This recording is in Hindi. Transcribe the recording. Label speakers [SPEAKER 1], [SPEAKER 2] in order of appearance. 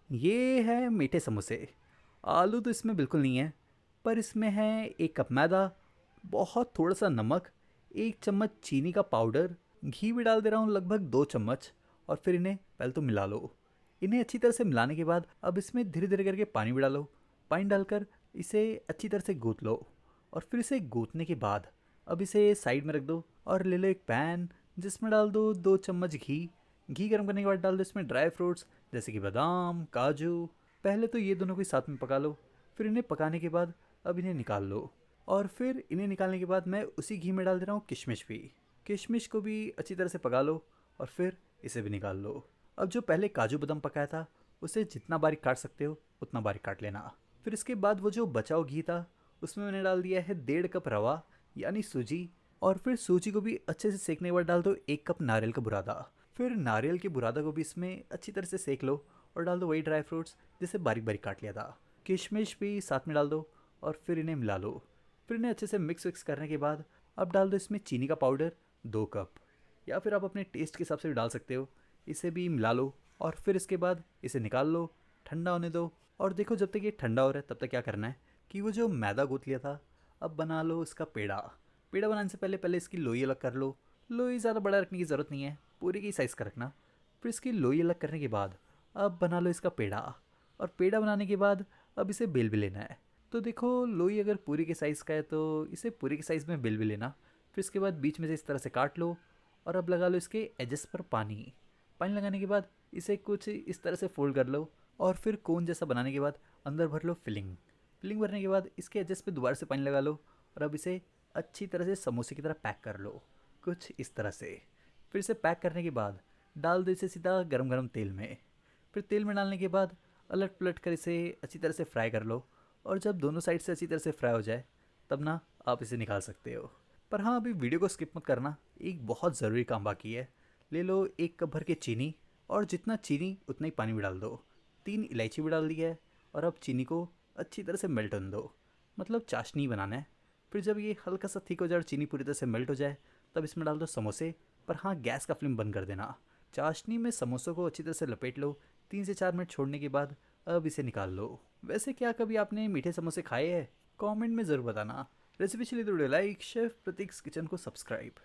[SPEAKER 1] ये है मीठे समोसे। आलू तो इसमें बिल्कुल नहीं है, पर इसमें है 1 कप मैदा, बहुत थोड़ा-सा नमक, 1 चम्मच चीनी का पाउडर, घी भी डाल दे रहा हूँ लगभग 2 चम्मच और फिर इन्हें पहले तो मिला लो। इन्हें अच्छी तरह से मिलाने के बाद अब इसमें धीरे-धीरे करके पानी भी डालो। पानी डालकर इसे अच्छी तरह से गूँथ लो और फिर इसे गूँथने के बाद अब इसे साइड में रख दो और ले लो एक पैन जिसमें डाल दो 2 चम्मच घी। घी गर्म करने के बाद डाल दो इसमें ड्राई फ्रूट्स जैसे कि बादाम, काजू। पहले तो ये दोनों को साथ में पका लो, फिर इन्हें पकाने के बाद अब इन्हें निकाल लो और फिर इन्हें निकालने के बाद मैं उसी घी में डाल दे रहा हूँ किशमिश भी। किशमिश को भी अच्छी तरह से पका लो और फिर इसे भी निकाल लो। अब जो पहले काजू बादाम पकाया था उसे जितना बारीक काट सकते हो उतना बारीक काट लेना। फिर इसके बाद वो जो बचा हुआ घी था उसमें मैंने डाल दिया है 1.5 कप रवा यानी सूजी और फिर सूजी को भी अच्छे से सेकने के बाद डाल दो 1 कप नारियल का बुरादा। फिर नारियल के बुरादा को भी इसमें अच्छी तरह से सेक लो और डाल दो वही ड्राई फ्रूट्स जिसे बारीक बारीक काट लिया था। किशमिश भी साथ में डाल दो और फिर इन्हें मिला लो। फिर इन्हें अच्छे से मिक्स विक्स करने के बाद अब डाल दो इसमें चीनी का पाउडर 2 कप, या फिर आप अपने टेस्ट के हिसाब से भी डाल सकते हो। इसे भी मिला लो और फिर इसके बाद इसे निकाल लो, ठंडा होने दो। और देखो जब तक ये ठंडा हो रहा है तब तक क्या करना है कि वो जो मैदा गूँथ लिया था अब बना लो इसका पेड़ा। पेड़ा बनाने से पहले पहले इसकी लोई अलग कर लो। लोई ज़्यादा बड़ा रखने की ज़रूरत नहीं है, पूरी की साइज़ का रखना। फिर इसकी लोई अलग करने के बाद अब बना लो इसका पेड़ा और पेड़ा बनाने के बाद अब इसे बेल भी लेना है। तो देखो लोई अगर पूरी के साइज़ का है तो इसे पूरी के साइज़ में बेल भी लेना। फिर इसके बाद बीच में से इस तरह से काट लो और अब लगा लो इसके एजेस पर पानी। पानी लगाने के बाद इसे कुछ इस तरह से फोल्ड कर लो और फिर कोन जैसा बनाने के बाद अंदर भर लो फिलिंग। फिलिंग भरने के बाद इसके एजेस पे दोबारा से पानी लगा लो और अब इसे अच्छी तरह से समोसे की तरह पैक कर लो, कुछ इस तरह से। फिर इसे पैक करने के बाद डाल दो इसे सीधा गरम गरम तेल में। फिर तेल में डालने के बाद अलट पलट कर इसे अच्छी तरह से फ्राई कर लो और जब दोनों साइड से अच्छी तरह से फ्राई हो जाए तब ना आप इसे निकाल सकते हो। पर हाँ, अभी वीडियो को स्किप मत करना, एक बहुत ज़रूरी काम बाकी है। ले लो 1 कप भर के चीनी और जितना चीनी उतना ही पानी भी डाल दो। 3 इलायची भी डाल दी है और अब चीनी को अच्छी तरह से मेल्ट होने दो, मतलब चाशनी बनाना है। फिर जब ये हल्का सा थिक हो जाए और चीनी पूरी तरह से मेल्ट हो जाए तब इसमें डाल दो समोसे। पर हाँ, गैस का फ्लेम बंद कर देना। चाशनी में समोसों को अच्छी तरह से लपेट लो। 3 से 4 मिनट छोड़ने के बाद अब इसे निकाल लो। वैसे क्या कभी आपने मीठे समोसे खाए हैं? कमेंट में ज़रूर बताना। रेसिपी चली तो लाइक, शेफ प्रतीक्स किचन को सब्सक्राइब।